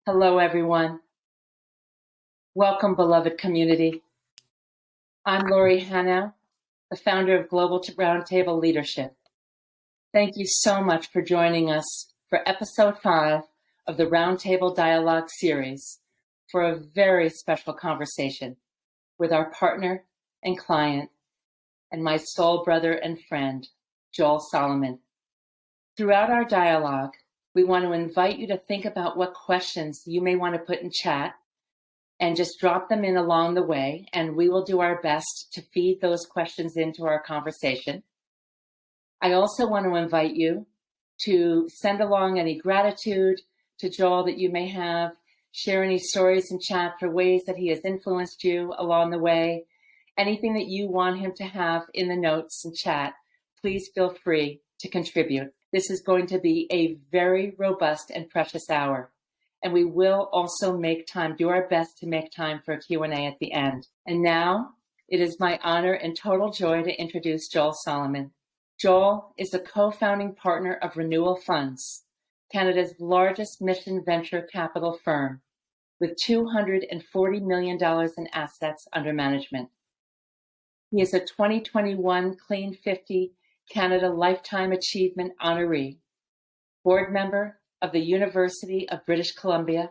Hello, everyone. Welcome, beloved community. I'm Lori Hanau, the founder of Global Roundtable Leadership. Thank you so much for joining us for episode 5 of the Roundtable Dialogue series for a very special conversation with our partner and client and my soul brother and friend, Joel Solomon. Throughout our dialogue, we want to invite you to think about what questions you may want to put in chat and just drop them in along the way, and we will do our best to feed those questions into our conversation. I also want to invite you to send along any gratitude to Joel that you may have, share any stories in chat for ways that he has influenced you along the way. Anything that you want him to have in the notes and chat, please feel free to contribute. This is going to be a very robust and precious hour. And we will also do our best to make time for a Q&A at the end. And now, it is my honor and total joy to introduce Joel Solomon. Joel is a co-founding partner of Renewal Funds, Canada's largest mission venture capital firm, with $240 million in assets under management. He is a 2021 Clean50 Canada Lifetime Achievement honoree, board member of the University of British Columbia,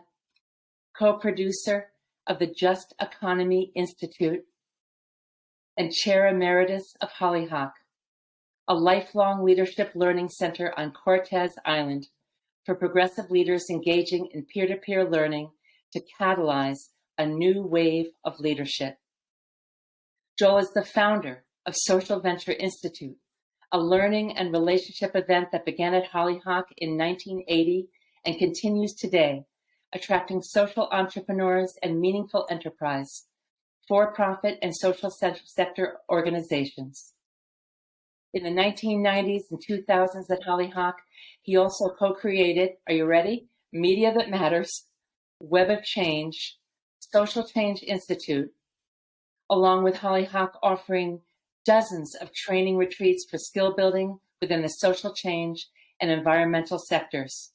co-producer of the Just Economy Institute, and Chair Emeritus of Hollyhock, a lifelong leadership learning center on Cortes Island for progressive leaders engaging in peer-to-peer learning to catalyze a new wave of leadership. Joel is the founder of Social Venture Institute, a learning and relationship event that began at Hollyhock in 1980 and continues today, attracting social entrepreneurs and meaningful enterprise, for-profit and social sector organizations. In the 1990s and 2000s at Hollyhock, he also co-created, are you ready? Media That Matters, Web of Change, Social Change Institute, along with Hollyhock offering dozens of training retreats for skill building within the social change and environmental sectors.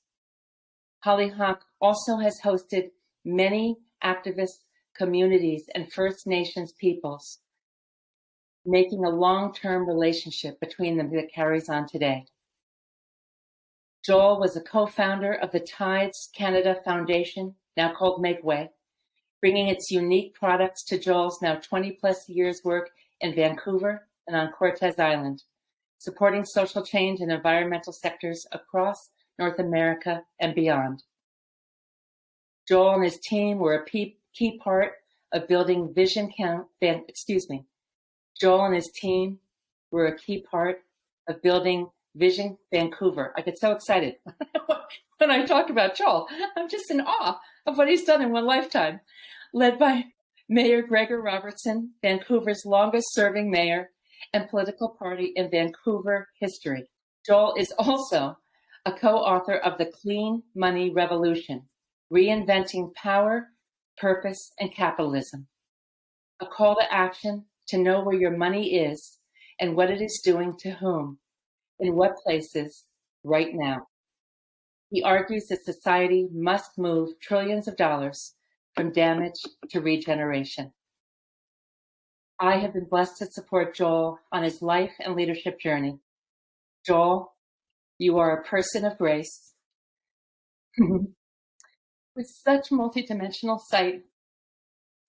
Hollyhock also has hosted many activist communities and First Nations peoples, making a long-term relationship between them that carries on today. Joel was a co-founder of the Tides Canada Foundation, now called Make Way, bringing its unique products to Joel's now 20-plus years work in Vancouver and on Cortes Island, supporting social change in environmental sectors across North America and beyond. Joel and his team were a key part of building Joel and his team were a key part of building Vision Vancouver. I get so excited when I talk about Joel. I'm just in awe of what he's done in one lifetime. Led by Mayor Gregor Robertson, Vancouver's longest-serving mayor and political party in Vancouver history. Joel is also a co-author of The Clean Money Revolution, Reinventing Power, Purpose, and Capitalism, a call to action to know where your money is and what it is doing to whom, in what places, right now. He argues that society must move trillions of dollars from damage to regeneration. I have been blessed to support Joel on his life and leadership journey. Joel, you are a person of grace with such multidimensional sight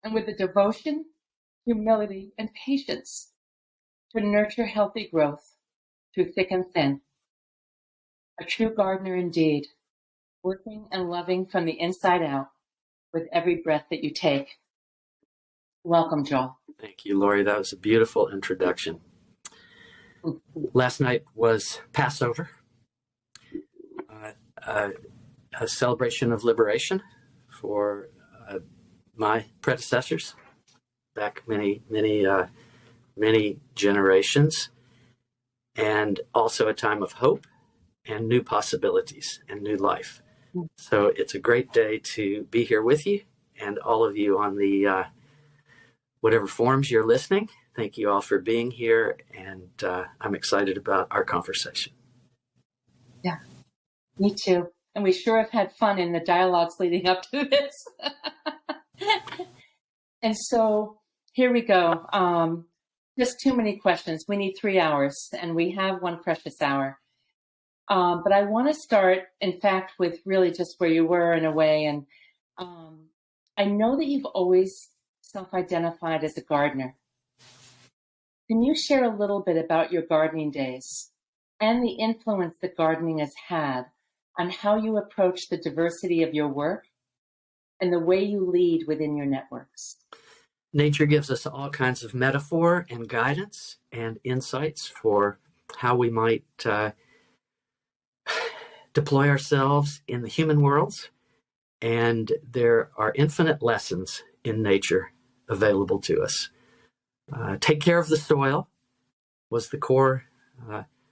and with the devotion, humility, and patience to nurture healthy growth through thick and thin. A true gardener indeed, working and loving from the inside out with every breath that you take. Welcome, Joel. Thank you, Lori. That was a beautiful introduction. Last night was Passover, a celebration of liberation for my predecessors back many generations, and also a time of hope and new possibilities and new life. So it's a great day to be here with you and all of you on the whatever forums you're listening. Thank you all for being here, and I'm excited about our conversation. Yeah, me too. and we sure have had fun in the dialogues leading up to this. And so here we go. Just too many questions. We need 3 hours, and we have one precious hour. But I want to start, in fact, with really just where you were in a way. And I know that you've always self-identified as a gardener. Can you share a little bit about your gardening days and the influence that gardening has had on how you approach the diversity of your work and the way you lead within your networks? Nature gives us all kinds of metaphor and guidance and insights for how we might deploy ourselves in the human worlds. And there are infinite lessons in nature available to us. Take care of the soil was the core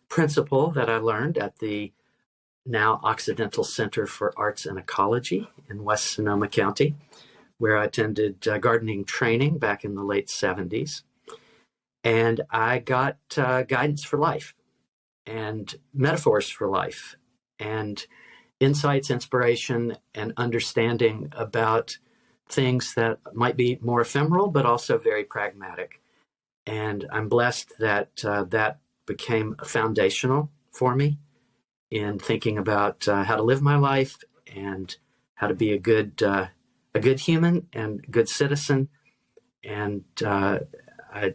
principle that I learned at the now Occidental Center for Arts and Ecology in West Sonoma County, where I attended gardening training back in the late 70s. And I got guidance for life and metaphors for life and insights, inspiration, and understanding about things that might be more ephemeral, but also very pragmatic. And I'm blessed that that became foundational for me in thinking about how to live my life and how to be a good human and good citizen. And I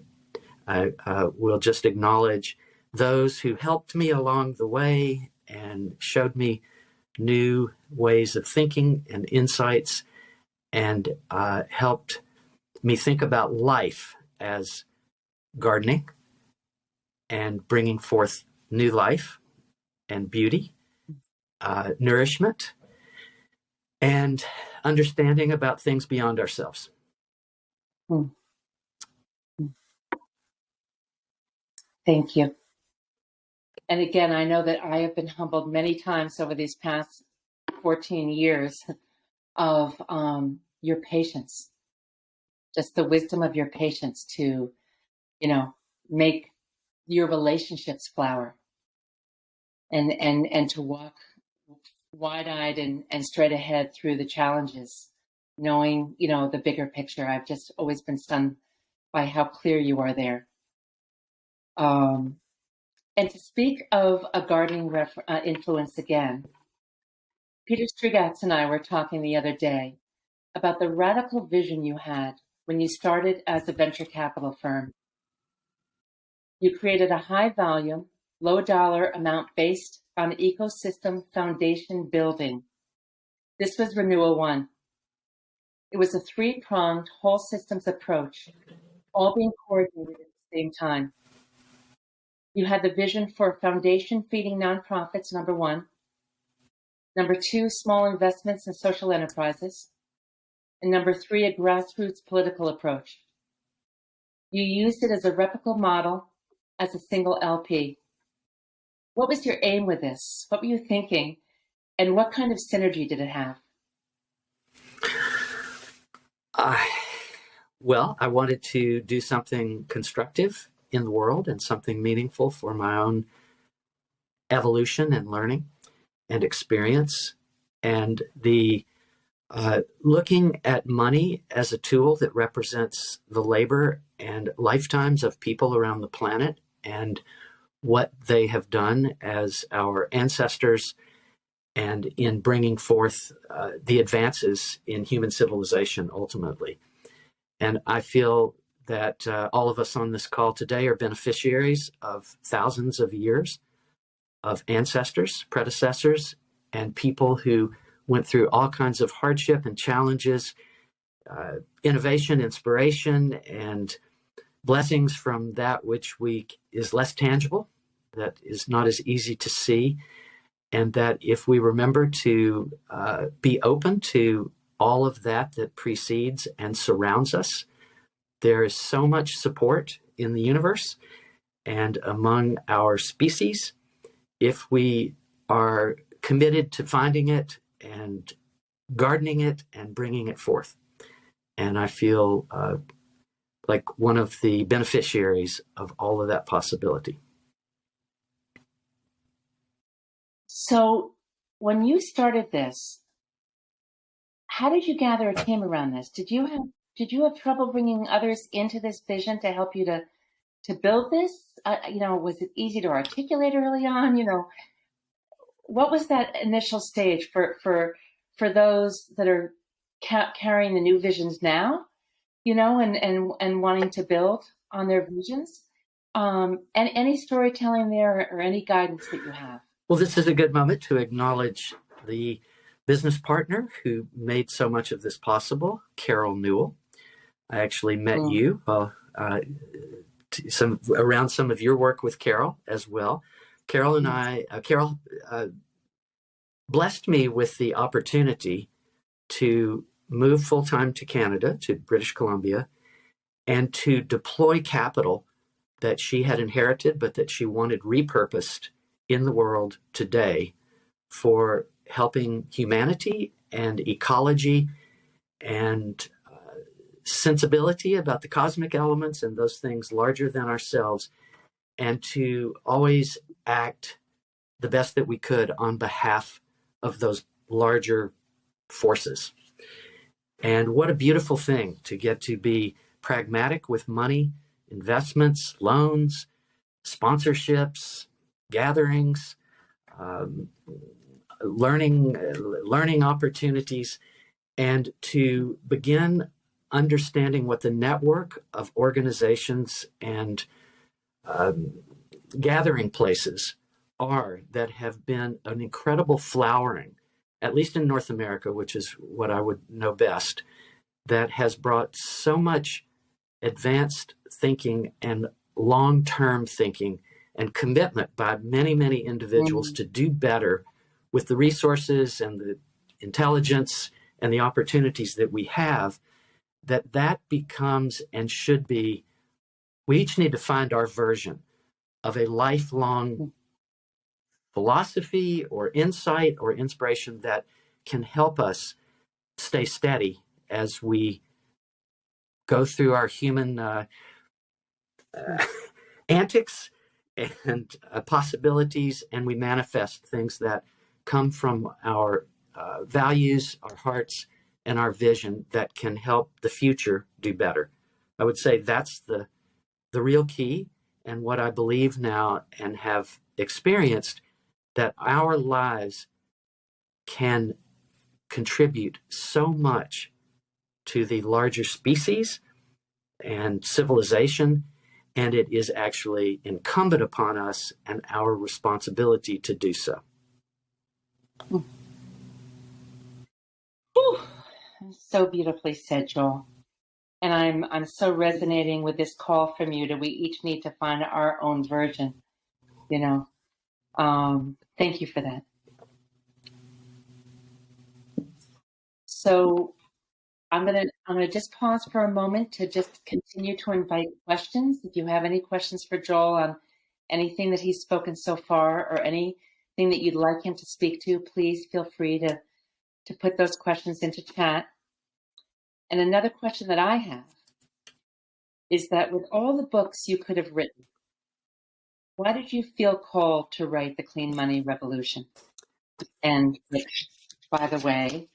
will just acknowledge those who helped me along the way and showed me new ways of thinking and insights, and helped me think about life as gardening and bringing forth new life and beauty, nourishment, and understanding about things beyond ourselves. Thank you. And again, I know that I have been humbled many times over these past 14 years of your patience, just the wisdom of your patience to, make your relationships flower and to walk wide-eyed and straight ahead through the challenges, knowing, the bigger picture. I've just always been stunned by how clear you are there. And to speak of a gardening influence again, Peter Strigatz and I were talking the other day about the radical vision you had when you started as a venture capital firm. You created a high volume, low dollar amount based on ecosystem foundation building. This was Renewal 1. It was a 3-pronged whole systems approach, all being coordinated at the same time. You had the vision for foundation feeding nonprofits, number 1. Number 2, small investments in social enterprises. And number 3, a grassroots political approach. You used it as a replicable model as a single LP. What was your aim with this? What were you thinking? And what kind of synergy did it have? Well, I wanted to do something constructive in the world and something meaningful for my own evolution and learning and experience. And the looking at money as a tool that represents the labor and lifetimes of people around the planet and what they have done as our ancestors and in bringing forth the advances in human civilization ultimately. And I feel that all of us on this call today are beneficiaries of thousands of years of ancestors, predecessors, and people who went through all kinds of hardship and challenges, innovation, inspiration, and blessings from that which is less tangible, that is not as easy to see, and that if we remember to be open to all of that that precedes and surrounds us, there is so much support in the universe and among our species if we are committed to finding it and gardening it and bringing it forth. And I feel like one of the beneficiaries of all of that possibility. So when you started this, how did you gather a team around this? Did you have trouble bringing others into this vision to help you to build this? Was it easy to articulate early on? What was that initial stage for those that are carrying the new visions now, and wanting to build on their visions? And any storytelling there or any guidance that you have? Well, this is a good moment to acknowledge the business partner who made so much of this possible, Carol Newell. I actually met you around some of your work with Carol as well. Carol and Carol blessed me with the opportunity to move full-time to Canada, to British Columbia, and to deploy capital that she had inherited, but that she wanted repurposed in the world today for helping humanity and ecology and sensibility about the cosmic elements and those things larger than ourselves, and to always act the best that we could on behalf of those larger forces. And what a beautiful thing to get to be pragmatic with money, investments, loans, sponsorships, gatherings, learning opportunities, and to begin understanding what the network of organizations and gathering places are that have been an incredible flowering, at least in North America, which is what I would know best, that has brought so much advanced thinking and long-term thinking and commitment by many, many individuals to do better with the resources and the intelligence and the opportunities that we have, that becomes and should be, we each need to find our version of a lifelong philosophy or insight or inspiration that can help us stay steady as we go through our human antics and possibilities, and we manifest things that come from our values, our hearts, and our vision that can help the future do better. I would say that's the real key, and what I believe now and have experienced, that our lives can contribute so much to the larger species and civilization, and it is actually incumbent upon us and our responsibility to do so. Whew. So beautifully said, Joel. And I'm so resonating with this call from you that we each need to find our own version. Thank you for that. So I'm gonna just pause for a moment to just continue to invite questions. If you have any questions for Joel on anything that he's spoken so far or anything that you'd like him to speak to, please feel free to put those questions into chat. And another question that I have is that with all the books you could have written, why did you feel called to write The Clean Money Revolution? And which, by the way,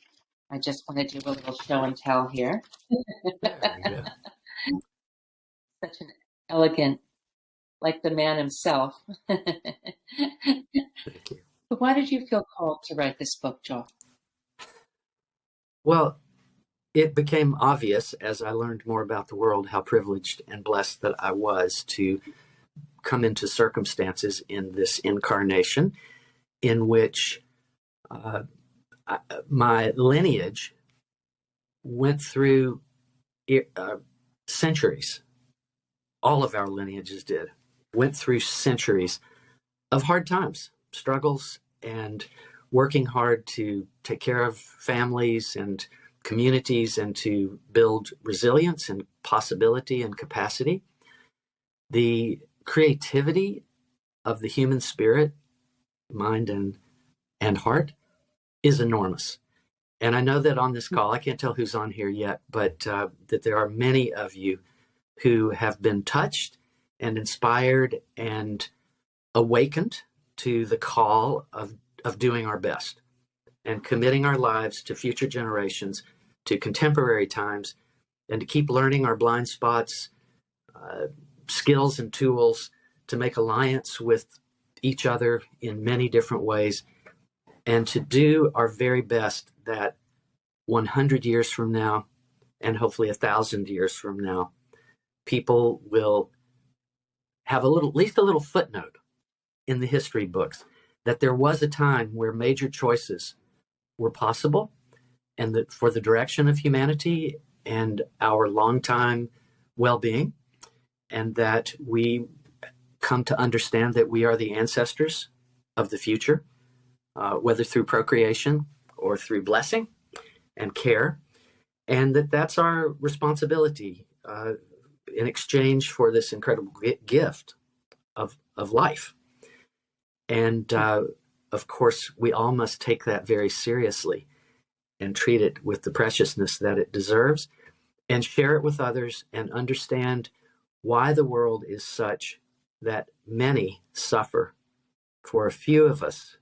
I just want to do a little show and tell here. Such an elegant, like the man himself. But why did you feel called to write this book, Joel? Well, it became obvious as I learned more about the world how privileged and blessed that I was to come into circumstances in this incarnation in which my lineage went through centuries. All of our lineages went through centuries of hard times, struggles, and working hard to take care of families and communities and to build resilience and possibility and capacity. The creativity of the human spirit, mind, and heart is enormous. And I know that on this call, I can't tell who's on here yet, but that there are many of you who have been touched and inspired and awakened to the call of doing our best. and committing our lives to future generations, to contemporary times, and to keep learning our blind spots, skills and tools to make alliance with each other in many different ways, and to do our very best that 100 years from now, and hopefully 1,000 years from now, people will have at least a little footnote in the history books that there was a time where major choices were possible, and that for the direction of humanity and our long-time well-being, and that we come to understand that we are the ancestors of the future, whether through procreation or through blessing and care, and that's our responsibility in exchange for this incredible gift of life. And of course, we all must take that very seriously and treat it with the preciousness that it deserves, and share it with others, and understand why the world is such that many suffer for a few of us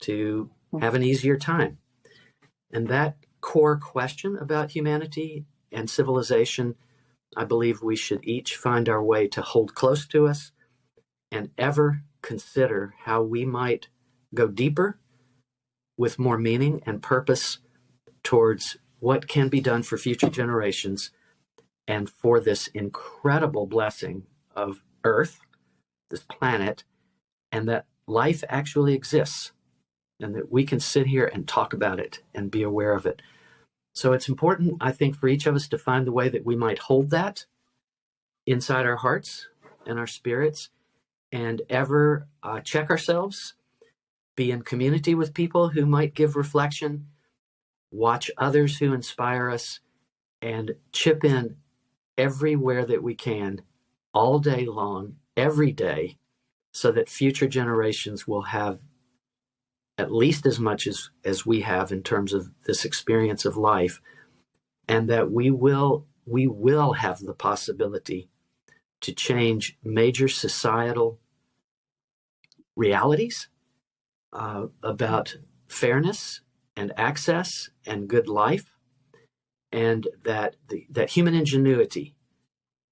to have an easier time. And that core question about humanity and civilization, I believe we should each find our way to hold close to us, and ever consider how we might go deeper with more meaning and purpose towards what can be done for future generations and for this incredible blessing of Earth, this planet, and that life actually exists, and that we can sit here and talk about it and be aware of it. So it's important, I think, for each of us to find the way that we might hold that inside our hearts and our spirits, and ever check ourselves, be in community with people who might give reflection, watch others who inspire us, and chip in everywhere that we can, all day long, every day, so that future generations will have at least as much as we have in terms of this experience of life, and that we will have the possibility to change major societal realities about fairness and access and good life, and that human ingenuity,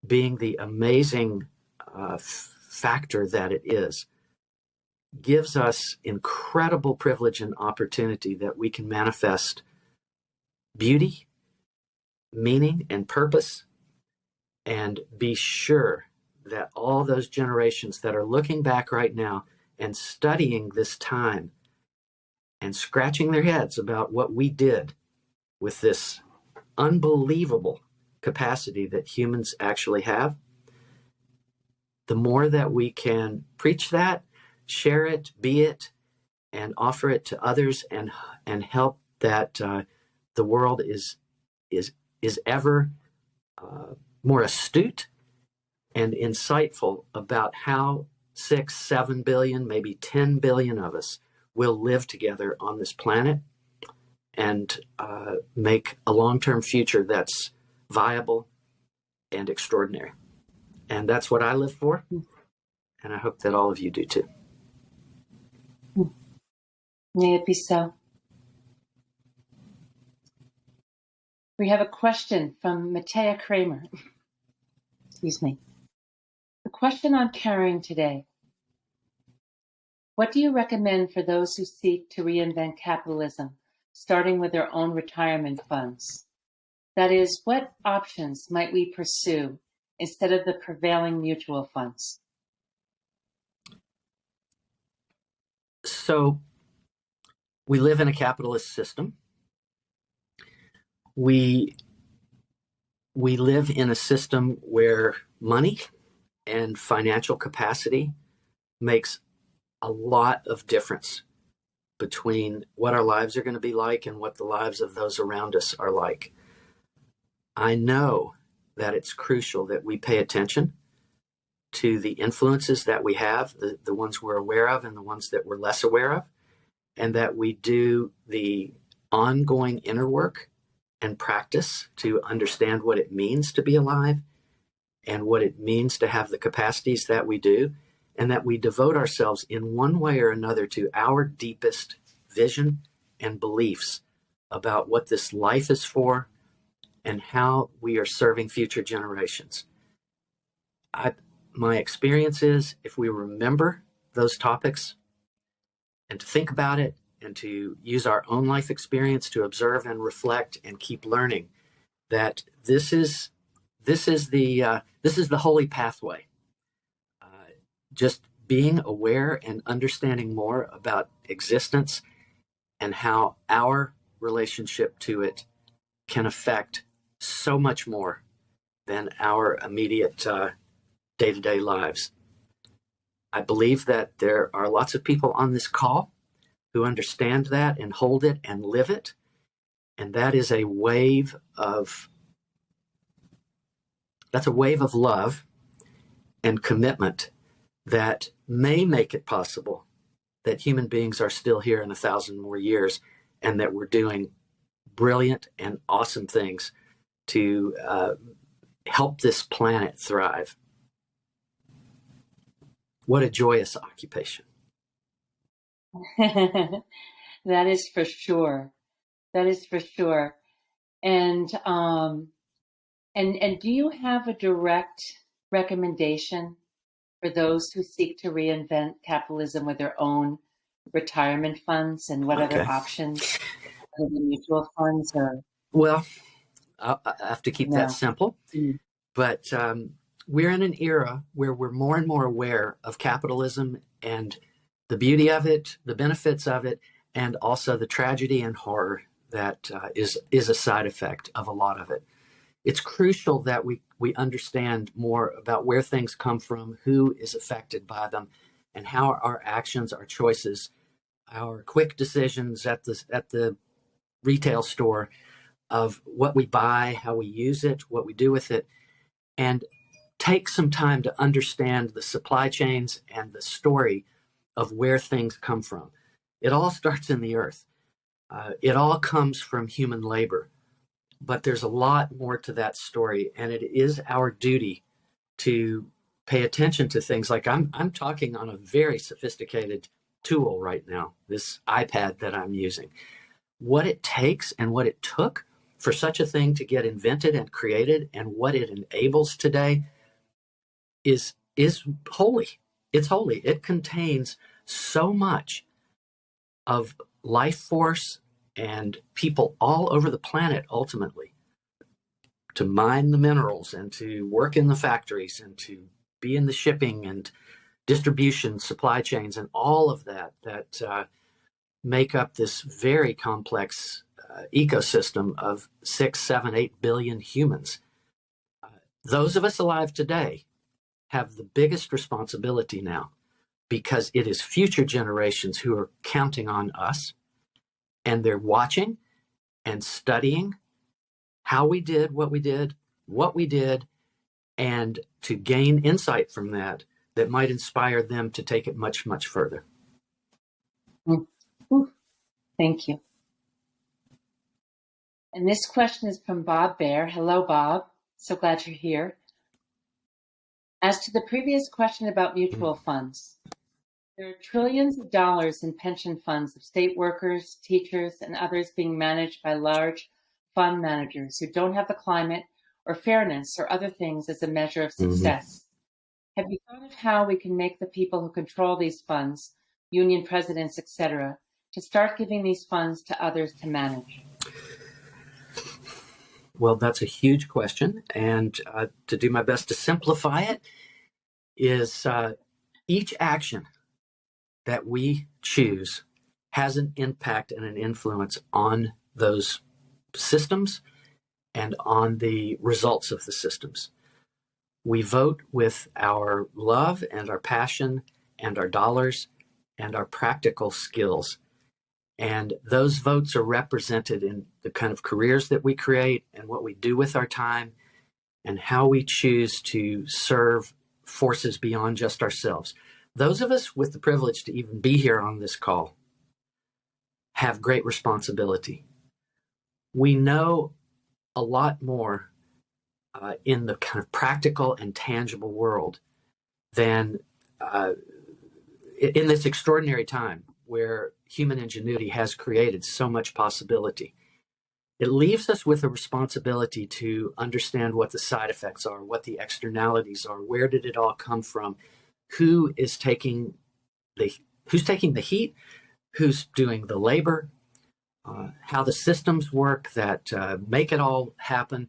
being the amazing factor that it is, gives us incredible privilege and opportunity that we can manifest beauty, meaning, and purpose, and be sure that all those generations that are looking back right now and studying this time and scratching their heads about what we did with this unbelievable capacity that humans actually have, the more that we can preach that, share it, be it, and offer it to others, and help that the world is ever more astute and insightful about how 6, 7 billion, maybe 10 billion of us will live together on this planet and make a long-term future that's viable and extraordinary. And that's what I live for, and I hope that all of you do too. May it be so. We have a question from Matea Kramer. Excuse me. A question on caring today. What do you recommend for those who seek to reinvent capitalism, starting with their own retirement funds? That is, what options might we pursue instead of the prevailing mutual funds? So, we live in a capitalist system. We live in a system where money and financial capacity makes a lot of difference between what our lives are going to be like and what the lives of those around us are like. I know that it's crucial that we pay attention to the influences that we have, the ones we're aware of and the ones that we're less aware of, and that we do the ongoing inner work and practice to understand what it means to be alive and what it means to have the capacities that we do, and that we devote ourselves in one way or another to our deepest vision and beliefs about what this life is for and how we are serving future generations. My experience is if we remember those topics and to think about it and to use our own life experience to observe and reflect and keep learning, that this is the holy pathway. Just being aware and understanding more about existence and how our relationship to it can affect so much more than our immediate day-to-day lives. I believe that there are lots of people on this call who understand that and hold it and live it. And that is a wave of love and commitment that may make it possible that human beings are still here in 1,000 more years and that we're doing brilliant and awesome things to help this planet thrive. What a joyous occupation. That is for sure. That is for sure. And do you have a direct recommendation for those who seek to reinvent capitalism with their own retirement funds and what other options other than mutual funds? Or well, I have to keep that simple. Mm-hmm. But we're in an era where we're more and more aware of capitalism and the beauty of it, the benefits of it, and also the tragedy and horror that is a side effect of a lot of it. It's crucial that we understand more about where things come from, who is affected by them, and how our actions, our choices, our quick decisions at the retail store of what we buy, how we use it, what we do with it, and take some time to understand the supply chains and the story of where things come from. It all starts in the earth. It all comes from human labor. But there's a lot more to that story, and it is our duty to pay attention to things like I'm talking on a very sophisticated tool right now, this iPad that I'm using. What it takes and what it took for such a thing to get invented and created and what it enables today is holy. It's holy. It contains so much of life force and people all over the planet, ultimately, to mine the minerals and to work in the factories and to be in the shipping and distribution supply chains and all of that make up this very complex ecosystem of 6, 7, 8 billion humans. Those of us alive today have the biggest responsibility now because it is future generations who are counting on us. And they're watching and studying how we did, what we did, and to gain insight from that might inspire them to take it much, much further. Thank you. And this question is from Bob Bear. Hello, Bob. So glad you're here. As to the previous question about mutual funds, there are trillions of dollars in pension funds of state workers, teachers, and others being managed by large fund managers who don't have the climate or fairness or other things as a measure of success. Have you thought of how we can make the people who control these funds, union presidents, etc., to start giving these funds to others to manage? Well, that's a huge question. And to do my best to simplify it is each action that we choose has an impact and an influence on those systems and on the results of the systems. We vote with our love and our passion and our dollars and our practical skills. And those votes are represented in the kind of careers that we create and what we do with our time and how we choose to serve forces beyond just ourselves. Those of us with the privilege to even be here on this call have great responsibility. We know a lot more in the kind of practical and tangible world than in this extraordinary time where human ingenuity has created so much possibility. It leaves us with a responsibility to understand what the side effects are, what the externalities are, where did it all come from, who's taking the heat, who's doing the labor, how the systems work that make it all happen,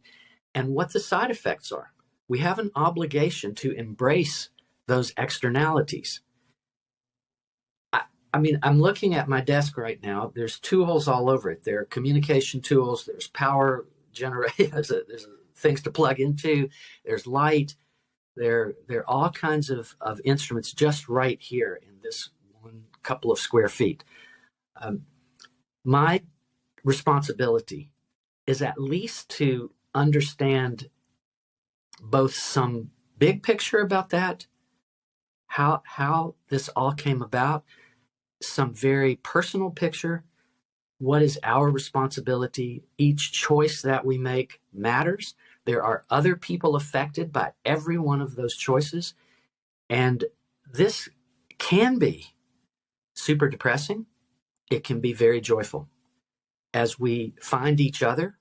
and what the side effects are. We have an obligation to embrace those externalities. I mean, I'm looking at my desk right now. There's tools all over it. There are communication tools. There's power generators. There's things to plug into. There's light. There are all kinds of instruments just right here in this one couple of square feet. My responsibility is at least to understand both some big picture about that, how this all came about, some very personal picture. What is our responsibility? Each choice that we make matters. There are other people affected by every one of those choices. And this can be super depressing. It can be very joyful as we find each other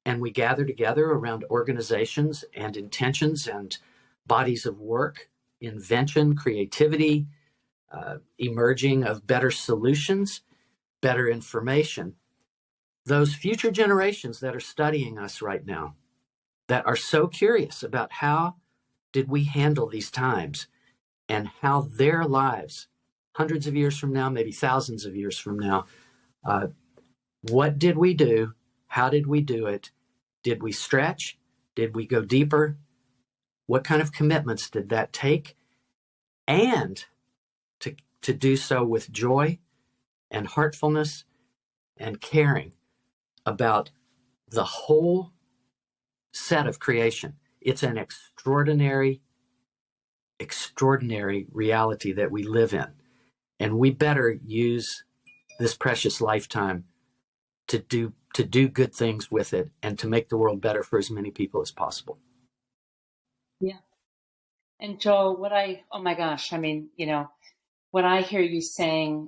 and we gather together around organizations and intentions and bodies of work, invention, creativity, emerging of better solutions, better information. Those future generations that are studying us right now, that are so curious about how did we handle these times and how their lives, hundreds of years from now, maybe thousands of years from now, what did we do? How did we do it? Did we stretch? Did we go deeper? What kind of commitments did that take? And to do so with joy and heartfulness and caring about the whole set of creation. It's an extraordinary, extraordinary reality that we live in. And we better use this precious lifetime to do good things with it and to make the world better for as many people as possible. Yeah. And Joel, oh my gosh, I mean, what I hear you saying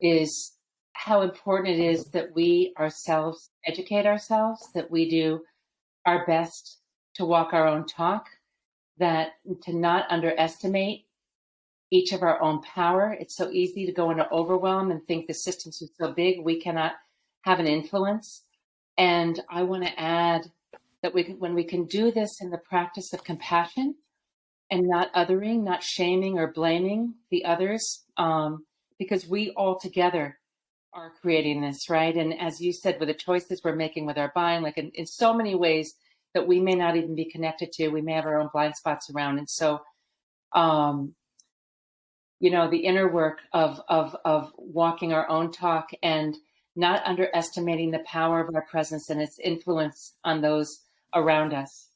is how important it is that we ourselves educate ourselves, that we do our best to walk our own talk, that to not underestimate each of our own power. It's so easy to go into overwhelm and think the systems are so big we cannot have an influence. And I want to add that when we can do this in the practice of compassion and not othering, not shaming or blaming the others, because we all together are creating this, right? And as you said, with the choices we're making with our buying, like in so many ways that we may not even be connected to, we may have our own blind spots around. And so, the inner work of walking our own talk and not underestimating the power of our presence and its influence on those around us,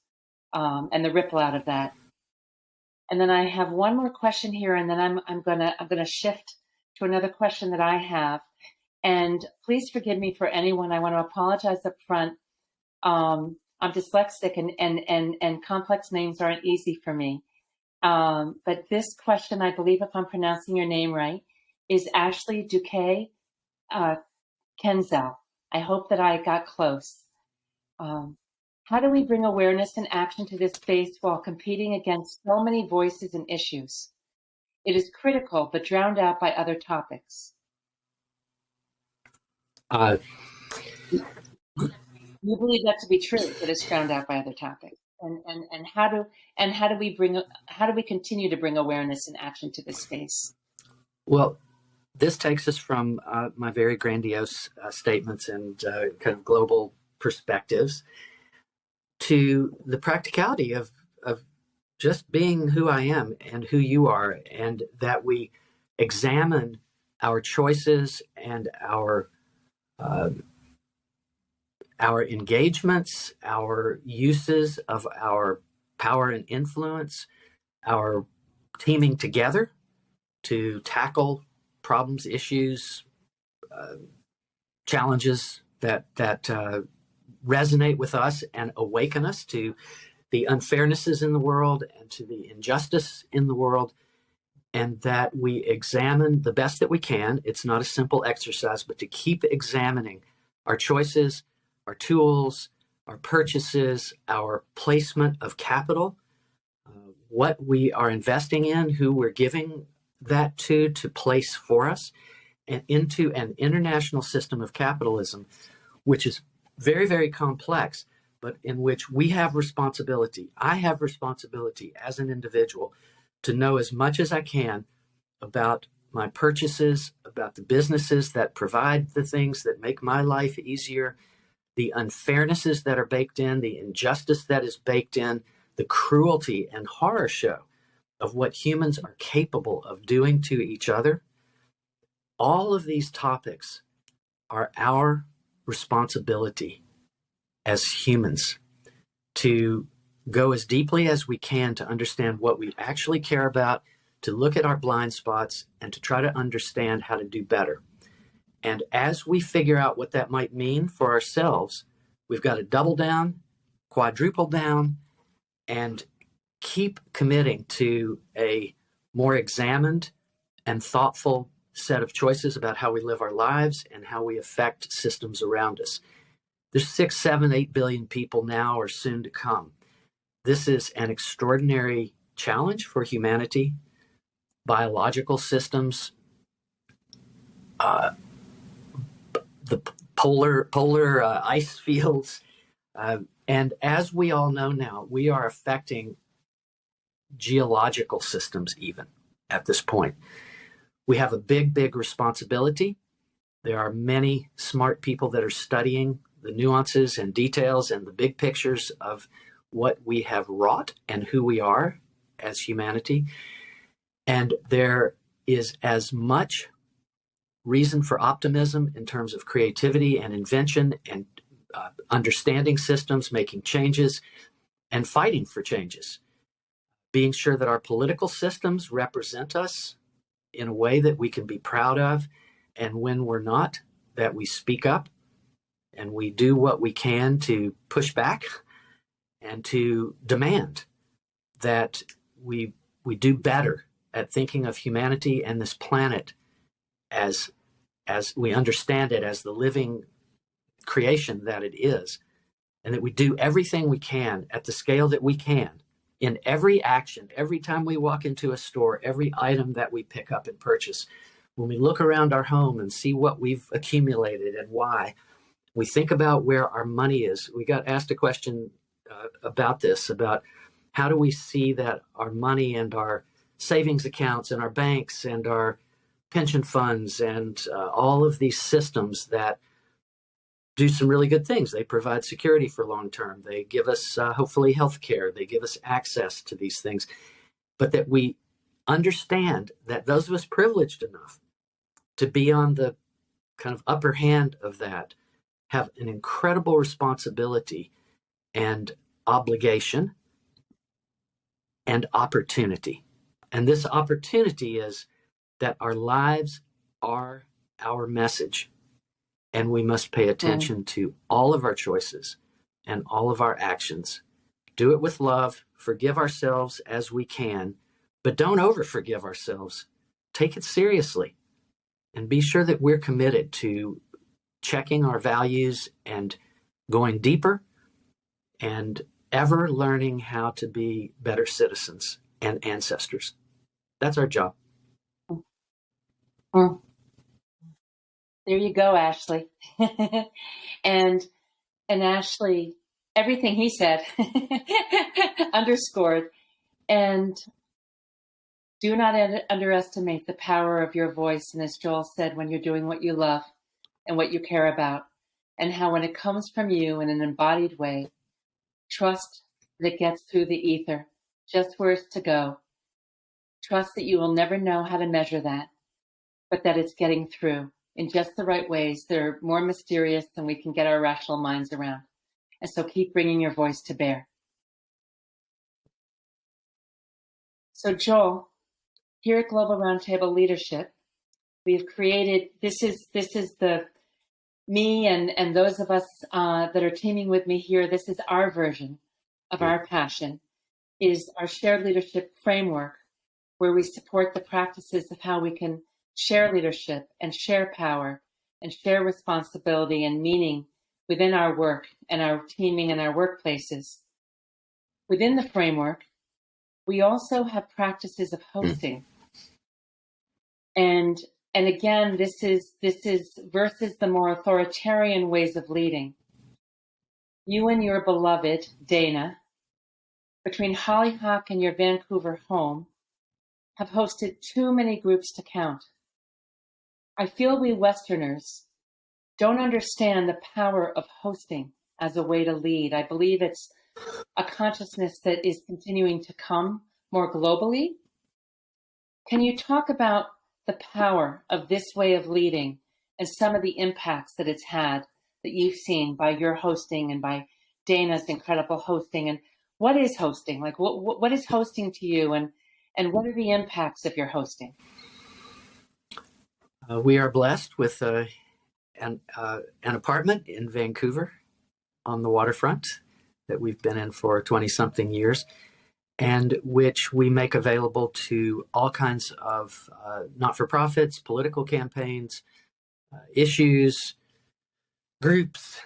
and the ripple out of that. And then I have one more question here, and then I'm gonna shift to another question that I have. And please forgive me for anyone. I want to apologize up front. I'm dyslexic, and complex names aren't easy for me. But this question, I believe, if I'm pronouncing your name right, is Ashley Duque Kenzel. I hope that I got close. How do we bring awareness and action to this space while competing against so many voices and issues? It is critical, but drowned out by other topics. You believe that to be true, that it's drowned out by other topics. And how do we continue to bring awareness and action to this space? Well, this takes us from my very grandiose statements and kind of global perspectives to the practicality of just being who I am and who you are, and that we examine our choices and our engagements, our uses of our power and influence, our teaming together to tackle problems, issues, challenges that resonate with us and awaken us to the unfairnesses in the world and to the injustice in the world, and that we examine the best that we can. It's not a simple exercise, but to keep examining our choices, our tools, our purchases, our placement of capital, what we are investing in, who we're giving that to place for us, and into an international system of capitalism, which is very, very complex, but in which we have responsibility. I have responsibility as an individual to know as much as I can about my purchases, about the businesses that provide the things that make my life easier, the unfairnesses that are baked in, the injustice that is baked in, the cruelty and horror show of what humans are capable of doing to each other. All of these topics are our responsibility as humans to go as deeply as we can to understand what we actually care about, to look at our blind spots, and to try to understand how to do better. And as we figure out what that might mean for ourselves, we've got to double down, quadruple down, and keep committing to a more examined and thoughtful set of choices about how we live our lives and how we affect systems around us. There's 6, 7, 8 billion people now or soon to come. This is an extraordinary challenge for humanity. Biological systems, the polar ice fields, and as we all know now, we are affecting geological systems even at this point. We have a big, big responsibility. There are many smart people that are studying the nuances and details and the big pictures of what we have wrought and who we are as humanity. And there is as much reason for optimism in terms of creativity and invention and understanding systems, making changes, and fighting for changes. Being sure that our political systems represent us in a way that we can be proud of, and when we're not, that we speak up and we do what we can to push back and to demand that we do better at thinking of humanity and this planet as we understand it, as the living creation that it is, and that we do everything we can at the scale that we can in every action, every time we walk into a store, every item that we pick up and purchase. When we look around our home and see what we've accumulated and why, we think about where our money is. We got asked a question about this, about how do we see that our money and our savings accounts and our banks and our pension funds and all of these systems that do some really good things. They provide security for long term. They give us hopefully health care. They give us access to these things. But that we understand that those of us privileged enough to be on the kind of upper hand of that have an incredible responsibility and obligation and opportunity. And this opportunity is that our lives are our message. And we must pay attention to all of our choices and all of our actions. Do it with love, forgive ourselves as we can, but don't over forgive ourselves. Take it seriously and be sure that we're committed to checking our values and going deeper and ever learning how to be better citizens and ancestors. That's our job. Mm. There you go, Ashley. and Ashley, everything he said underscored. And do not underestimate the power of your voice. And as Joel said, when you're doing what you love and what you care about, and how when it comes from you in an embodied way, trust that it gets through the ether, just where it's to go. Trust that you will never know how to measure that, but that it's getting through in just the right ways that are more mysterious than we can get our rational minds around. And so keep bringing your voice to bear. So Joel, here at Global Roundtable Leadership, we've created, this is the me and those of us that are teaming with me here, this is our version of our passion, is our shared leadership framework where we support the practices of how we can share leadership and share power and share responsibility and meaning within our work and our teaming and our workplaces. Within the framework, we also have practices of hosting. And again, this is versus the more authoritarian ways of leading. You and your beloved, Dana, between Hollyhock and your Vancouver home, have hosted too many groups to count. I feel we Westerners don't understand the power of hosting as a way to lead. I believe it's a consciousness that is continuing to come more globally. Can you talk about the power of this way of leading and some of the impacts that it's had that you've seen by your hosting and by Dana's incredible hosting? And what is hosting? Like, what is hosting to you, and what are the impacts of your hosting? We are blessed with an apartment in Vancouver on the waterfront that we've been in for 20-something years, and which we make available to all kinds of not-for-profits, political campaigns, issues, groups,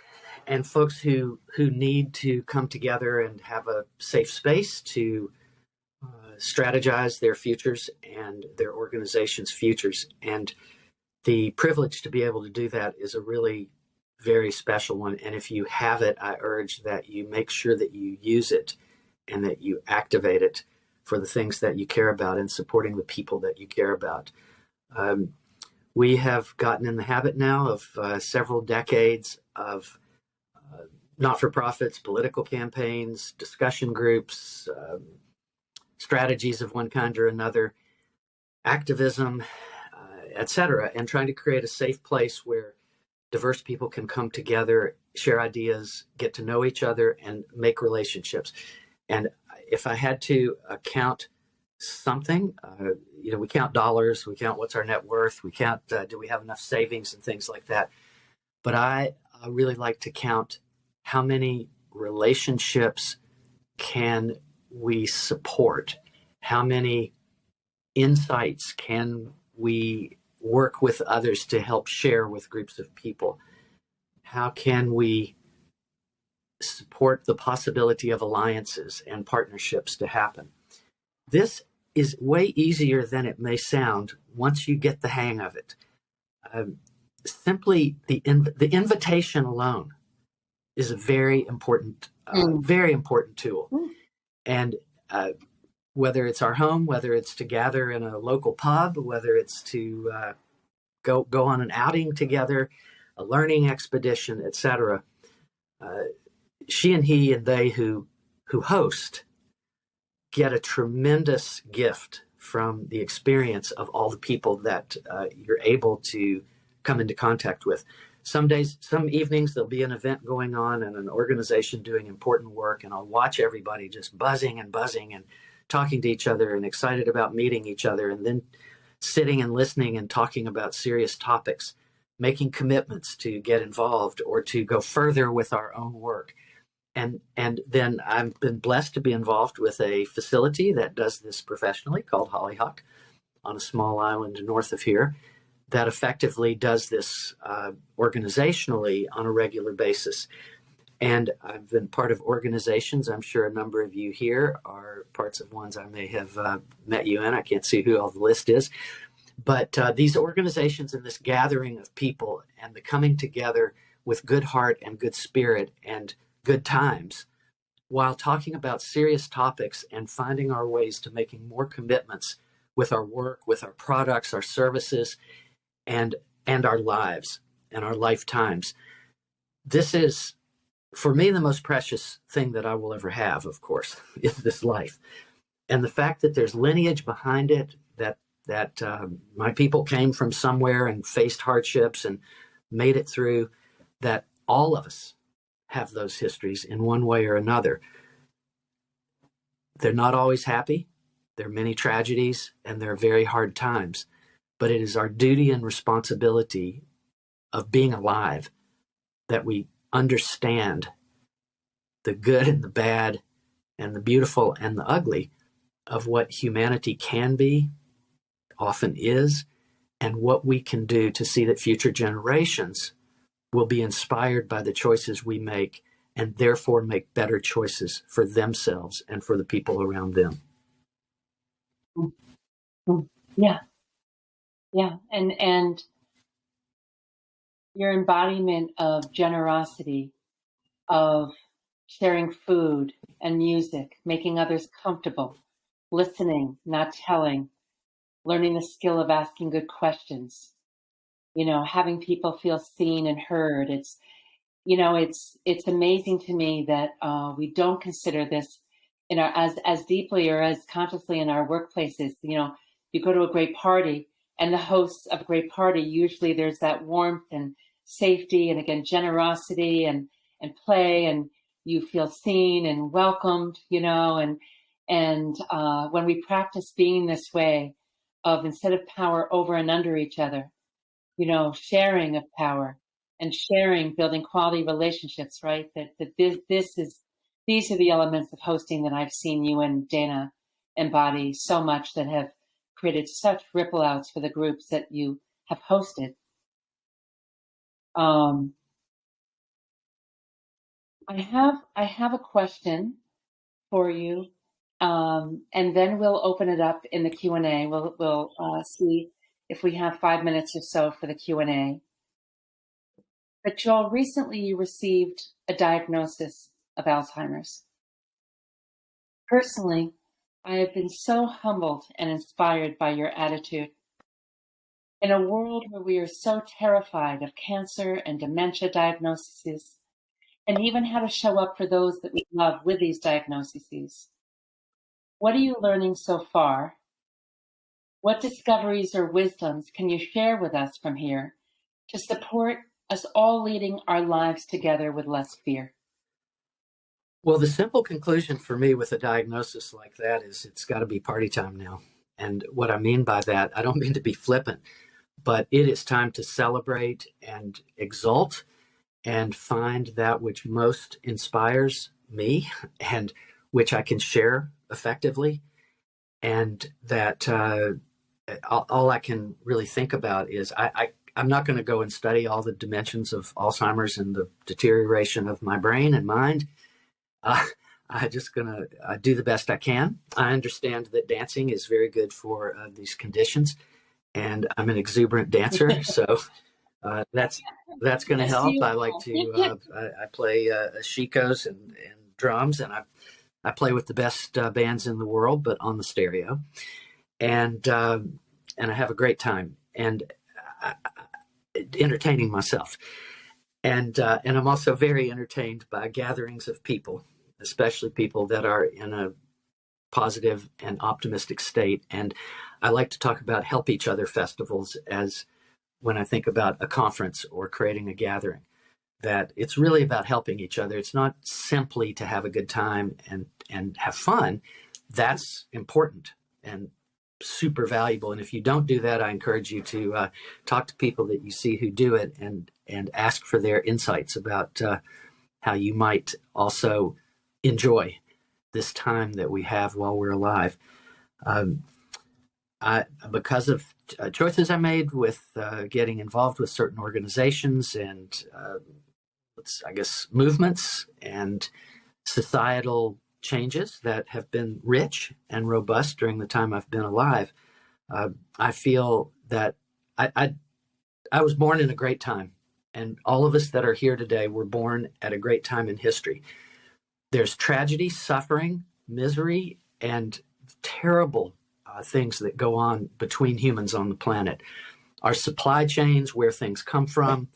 and folks who need to come together and have a safe space to strategize their futures and their organization's futures. And the privilege to be able to do that is a really very special one. And if you have it, I urge that you make sure that you use it and that you activate it for the things that you care about and supporting the people that you care about. We have gotten in the habit now of several decades of not-for-profits, political campaigns, discussion groups, strategies of one kind or another, activism, etc., and trying to create a safe place where diverse people can come together, share ideas, get to know each other, and make relationships. And if I had to count something, we count dollars, we count what's our net worth, we count do we have enough savings and things like that. But I really like to count how many relationships can we support, how many insights can we work with others to help share with groups of people, how can we support the possibility of alliances and partnerships to happen. This is way easier than it may sound once you get the hang of it. Simply the invitation alone is a very important tool. And whether it's our home, whether it's to gather in a local pub, whether it's to go on an outing together, a learning expedition, etc., she and he and they who host get a tremendous gift from the experience of all the people that you're able to come into contact with. Some days, some evenings, there'll be an event going on and an organization doing important work, and I'll watch everybody just buzzing and talking to each other and excited about meeting each other, and then sitting and listening and talking about serious topics, making commitments to get involved or to go further with our own work. And then I've been blessed to be involved with a facility that does this professionally called Hollyhock on a small island north of here that effectively does this organizationally on a regular basis. And I've been part of organizations. I'm sure a number of you here are parts of ones I may have met you in. I can't see who all the list is. But these organizations and this gathering of people and the coming together with good heart and good spirit and good times while talking about serious topics and finding our ways to making more commitments with our work, with our products, our services, and our lives and our lifetimes. This is, for me, the most precious thing that I will ever have, of course, is this life. And the fact that there's lineage behind it, that my people came from somewhere and faced hardships and made it through, that all of us have those histories in one way or another. They're not always happy. There are many tragedies and there are very hard times. But it is our duty and responsibility of being alive that we understand the good and the bad and the beautiful and the ugly of what humanity can be, often is, and what we can do to see that future generations will be inspired by the choices we make and therefore make better choices for themselves and for the people around them. Yeah. Yeah. And your embodiment of generosity, of sharing food and music, making others comfortable, listening, not telling, learning the skill of asking good questions, having people feel seen and heard. It's amazing to me that we don't consider this in our as deeply or as consciously in our workplaces. You go to a great party, and the hosts of a great party, usually there's that warmth and safety, and again generosity and play, and you feel seen and welcomed. And when we practice being this way, of instead of power over and under each other, sharing of power and sharing, building quality relationships, right? These are the elements of hosting that I've seen you and Dana embody so much, that have created such ripple outs for the groups that you have hosted. I have a question for you, and then we'll open it up in the Q&A. We'll see if we have 5 minutes or so for the Q&A. But Joel, recently you received a diagnosis of Alzheimer's. Personally, I have been so humbled and inspired by your attitude. In a world where we are so terrified of cancer and dementia diagnoses, and even how to show up for those that we love with these diagnoses, what are you learning so far? What discoveries or wisdoms can you share with us from here to support us all leading our lives together with less fear? Well, the simple conclusion for me with a diagnosis like that is it's got to be party time now. And what I mean by that, I don't mean to be flippant, but it is time to celebrate and exalt and find that which most inspires me and which I can share effectively. And that all I can really think about is I'm not going to go and study all the dimensions of Alzheimer's and the deterioration of my brain and mind. I'm just going to do the best I can. I understand that dancing is very good for these conditions, and I'm an exuberant dancer, so that's going to help. I like to I play shikos and drums, and I play with the best bands in the world, but on the stereo, and I have a great time and entertaining myself. And I'm also very entertained by gatherings of people, especially people that are in a positive and optimistic state. And I like to talk about help each other festivals as when I think about a conference or creating a gathering, that it's really about helping each other. It's not simply to have a good time and have fun. That's important and super valuable. And if you don't do that, I encourage you to talk to people that you see who do it and ask for their insights about how you might also enjoy this time that we have while we're alive. Because of choices I made with getting involved with certain organizations and I guess movements and societal changes that have been rich and robust during the time I've been alive, I feel that I was born in a great time, and all of us that are here today were born at a great time in history. There's tragedy, suffering, misery, and terrible things that go on between humans on the planet. Our supply chains, where things come from,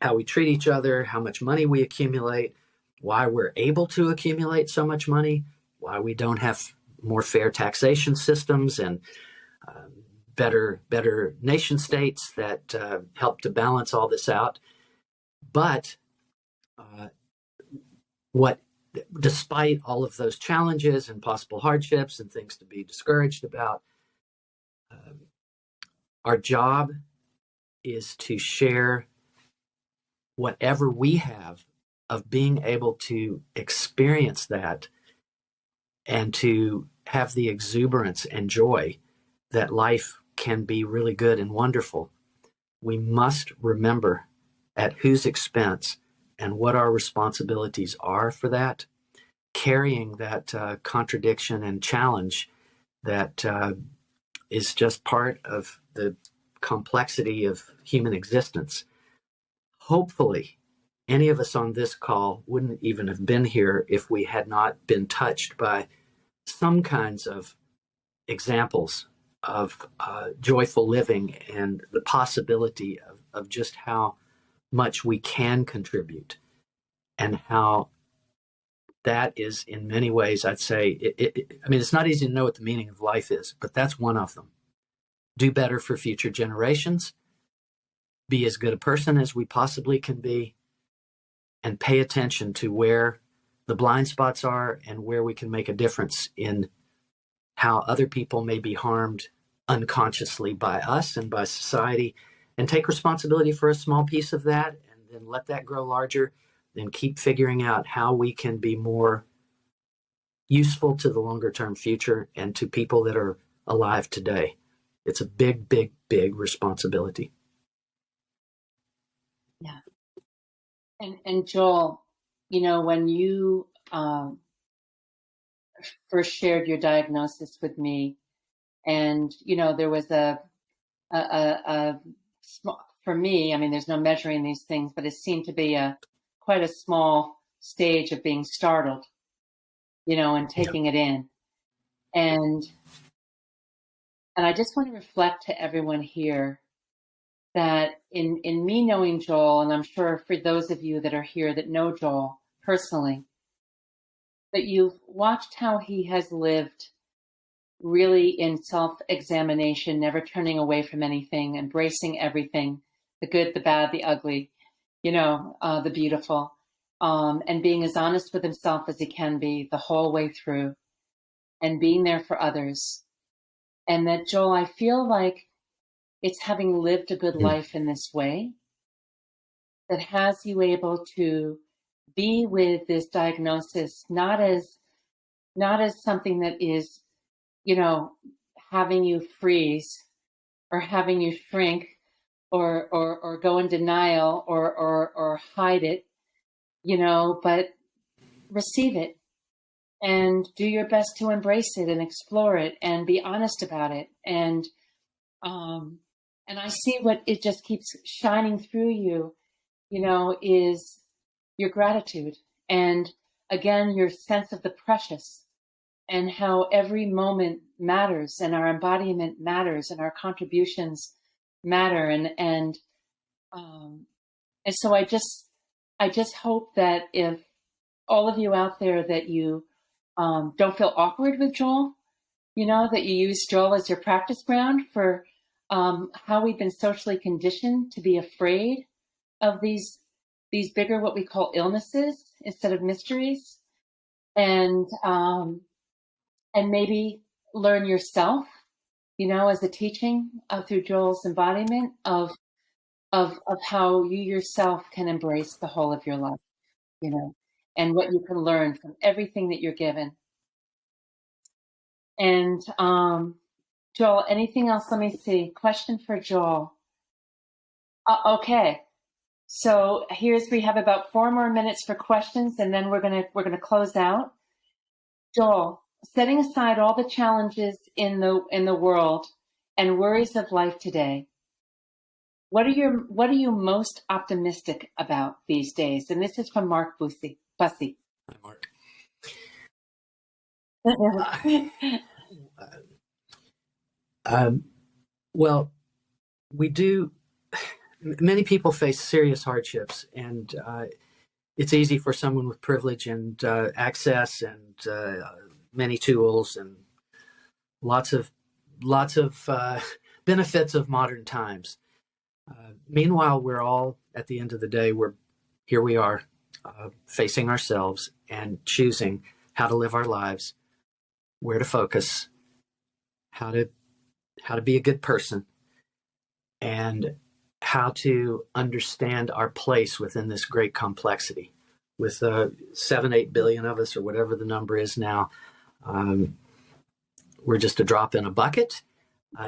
how we treat each other, how much money we accumulate, why we're able to accumulate so much money, why we don't have more fair taxation systems and better nation states that help to balance all this out. But despite all of those challenges and possible hardships and things to be discouraged about, our job is to share whatever we have of being able to experience that and to have the exuberance and joy that life can be really good and wonderful, we must remember at whose expense and what our responsibilities are for that, carrying that contradiction and challenge that is just part of the complexity of human existence. Hopefully, any of us on this call wouldn't even have been here if we had not been touched by some kinds of examples of joyful living and the possibility of just how much we can contribute, and how that is in many ways, I'd say, I mean, it's not easy to know what the meaning of life is, but that's one of them. Do better for future generations, be as good a person as we possibly can be, and pay attention to where the blind spots are and where we can make a difference in how other people may be harmed unconsciously by us and by society, and take responsibility for a small piece of that, and then let that grow larger, then keep figuring out how we can be more useful to the longer term future and to people that are alive today. It's a big, big, big responsibility. Yeah. And Joel, you know, when you first shared your diagnosis with me, and, you know, there was a small, for me, I mean, there's no measuring these things, but it seemed to be quite a small stage of being startled, you know, and taking it in. And I just want to reflect to everyone here that in me knowing Joel, and I'm sure for those of you that are here that know Joel personally, that you've watched how he has lived really in self-examination, never turning away from anything, embracing everything, the good, the bad, the ugly, you know, the beautiful, and being as honest with himself as he can be the whole way through, and being there for others. And that, Joel, I feel like it's having lived a good life in this way that has you able to be with this diagnosis, not as something that is, you know, having you freeze or having you shrink or go in denial or hide it, you know, but receive it and do your best to embrace it and explore it and be honest about it. And I see what it just keeps shining through you, you know, is your gratitude. And again, your sense of the precious and how every moment matters and our embodiment matters and our contributions matter. And so I just hope that if all of you out there that you don't feel awkward with Joel, you know, that you use Joel as your practice ground for how we've been socially conditioned to be afraid of these bigger, what we call illnesses instead of mysteries, and maybe learn yourself, you know, as a teaching through Joel's embodiment of how you yourself can embrace the whole of your life, you know, and what you can learn from everything that you're given. And Joel, anything else? Let me see. Question for Joel. Okay. So we have about 4 more minutes for questions, and then we're gonna close out. Joel, setting aside all the challenges in the world and worries of life today, what are you most optimistic about these days? And this is from Mark Bussy. Hi, Mark. Well, we do. Many people face serious hardships, and it's easy for someone with privilege and access and many tools and lots of benefits of modern times. Meanwhile, we're all, at the end of the day, we are facing ourselves and choosing how to live our lives, where to focus, how to be a good person, and how to understand our place within this great complexity. With 7-8 billion of us, or whatever the number is now, we're just a drop in a bucket.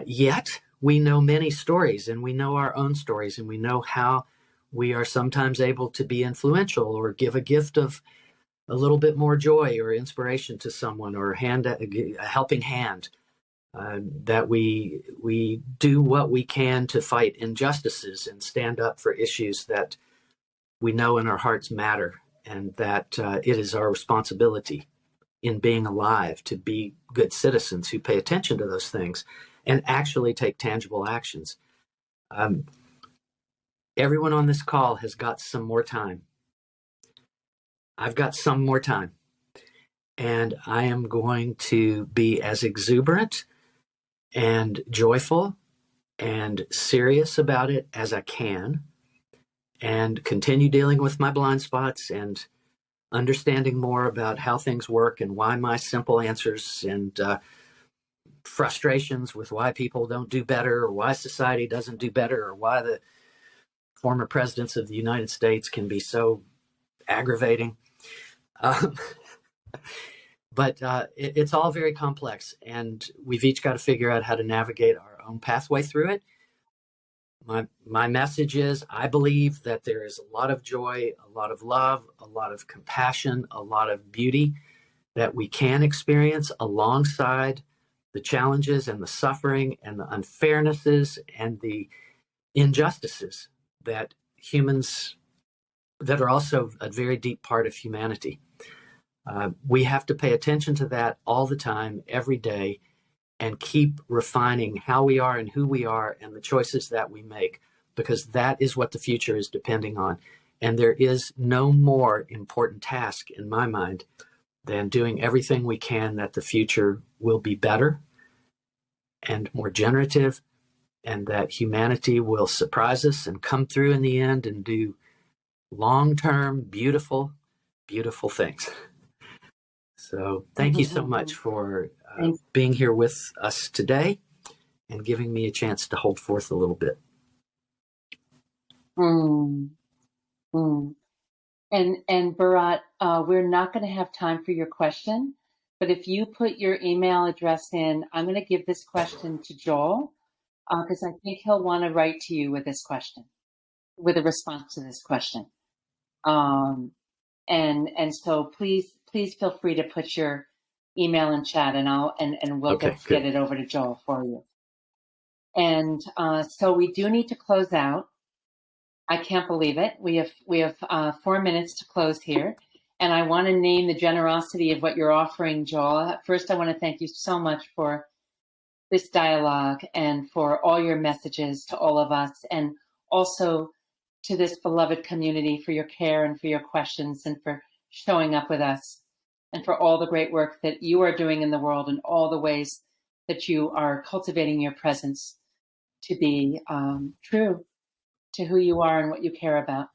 Yet we know many stories, and we know our own stories, and we know how we are sometimes able to be influential or give a gift of a little bit more joy or inspiration to someone, or a helping hand. That we do what we can to fight injustices and stand up for issues that we know in our hearts matter, and that it is our responsibility in being alive to be good citizens who pay attention to those things and actually take tangible actions. Everyone on this call has got some more time. I've got some more time, and I am going to be as exuberant and joyful and serious about it as I can, and continue dealing with my blind spots and understanding more about how things work and why my simple answers and frustrations with why people don't do better, or why society doesn't do better, or why the former presidents of the United States can be so aggravating. But it's all very complex, and we've each got to figure out how to navigate our own pathway through it. My message is, I believe that there is a lot of joy, a lot of love, a lot of compassion, a lot of beauty that we can experience alongside the challenges and the suffering and the unfairnesses and the injustices that humans, that are also a very deep part of humanity. We have to pay attention to that all the time, every day, and keep refining how we are and who we are and the choices that we make, because that is what the future is depending on. And there is no more important task in my mind than doing everything we can that the future will be better and more generative, and that humanity will surprise us and come through in the end and do long-term, beautiful, beautiful things. So thank you so much for being here with us today and giving me a chance to hold forth a little bit. And Bharat, we're not going to have time for your question, but if you put your email address in, I'm going to give this question to Joel, because I think he'll want to write to you with this question, with a response to this question. And so please feel free to put your email in chat, and we'll get it over to Joel for you. And so we do need to close out. I can't believe it. We have 4 minutes to close here, and I want to name the generosity of what you're offering, Joel. First, I want to thank you so much for this dialogue and for all your messages to all of us, and also to this beloved community for your care and for your questions and for showing up with us, and for all the great work that you are doing in the world and all the ways that you are cultivating your presence to be true to who you are and what you care about.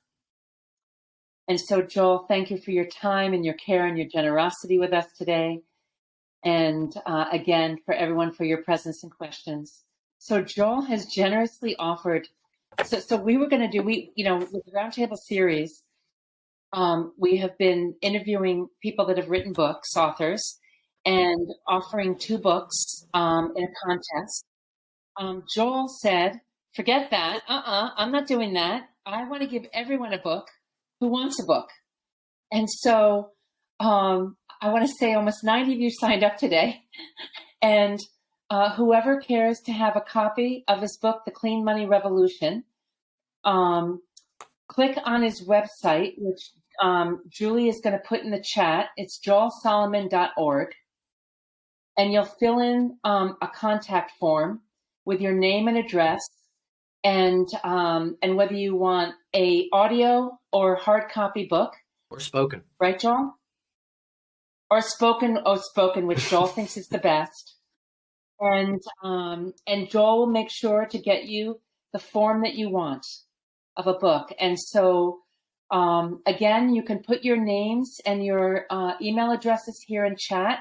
And so, Joel, thank you for your time and your care and your generosity with us today. And again, for everyone, for your presence and questions. So Joel has generously offered, so we were going to do, with the Roundtable series, we have been interviewing people that have written books, authors, and offering 2 books in a contest. Joel said, forget that. I'm not doing that. I want to give everyone a book who wants a book. And so I want to say almost 90 of you signed up today. And whoever cares to have a copy of his book, The Clean Money Revolution, click on his website, which Julie is going to put in the chat. It's joelsolomon.org. And you'll fill in a contact form with your name and address, and whether you want a audio or hard copy book. Or spoken. Right, Joel? Or spoken, which Joel thinks is the best. And Joel will make sure to get you the form that you want of a book. And so, again, you can put your names and your email addresses here in chat,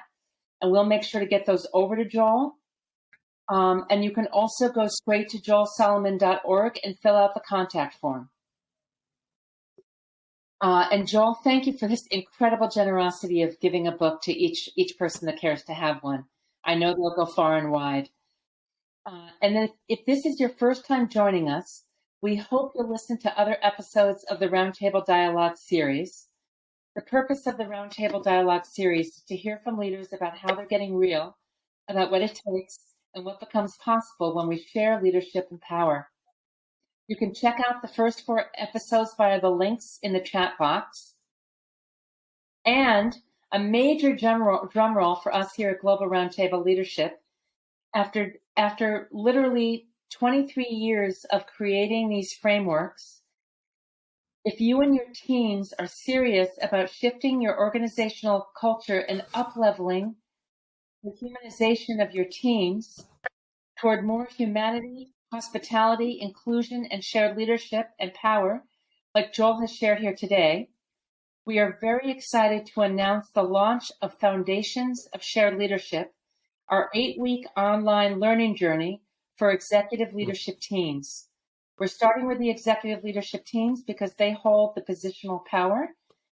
and we'll make sure to get those over to Joel. And you can also go straight to joelsolomon.org and fill out the contact form. And Joel, thank you for this incredible generosity of giving a book to each person that cares to have one. I know they'll go far and wide. And then if this is your first time joining us, we hope you'll listen to other episodes of the Roundtable Dialogue series. The purpose of the Roundtable Dialogue series is to hear from leaders about how they're getting real, about what it takes, and what becomes possible when we share leadership and power. You can check out the first 4 episodes via the links in the chat box. And a major drum roll for us here at Global Roundtable Leadership. After literally 23 years of creating these frameworks, if you and your teams are serious about shifting your organizational culture and up-leveling the humanization of your teams toward more humanity, hospitality, inclusion, and shared leadership and power, like Joel has shared here today, we are very excited to announce the launch of Foundations of Shared Leadership, our 8-week online learning journey for executive leadership teams. We're starting with the executive leadership teams because they hold the positional power,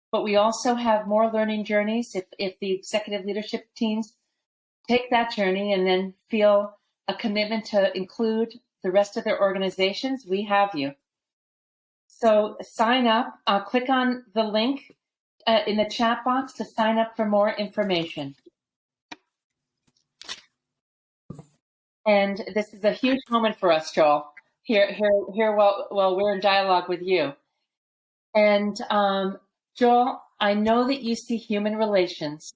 but we also have more learning journeys if the executive leadership teams take that journey and then feel a commitment to include the rest of their organizations. We have you. So sign up, click on the link in the chat box to sign up for more information. And this is a huge moment for us, Joel, here while we're in dialogue with you. And Joel, I know that you see human relations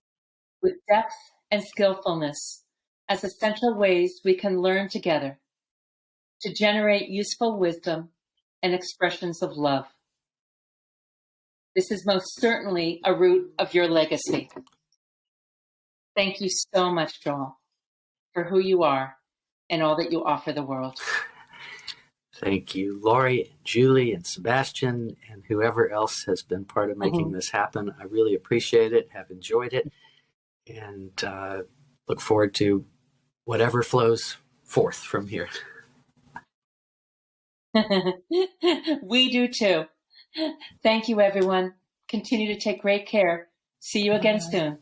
with depth and skillfulness as essential ways we can learn together to generate useful wisdom and expressions of love. This is most certainly a root of your legacy. Thank you so much, Joel, for who you are and all that you offer the world. Thank you, Lori, Julie, and Sebastian, and whoever else has been part of making this happen. I really appreciate it, have enjoyed it, and look forward to whatever flows forth from here. We do too. Thank you, everyone. Continue to take great care. See you again soon.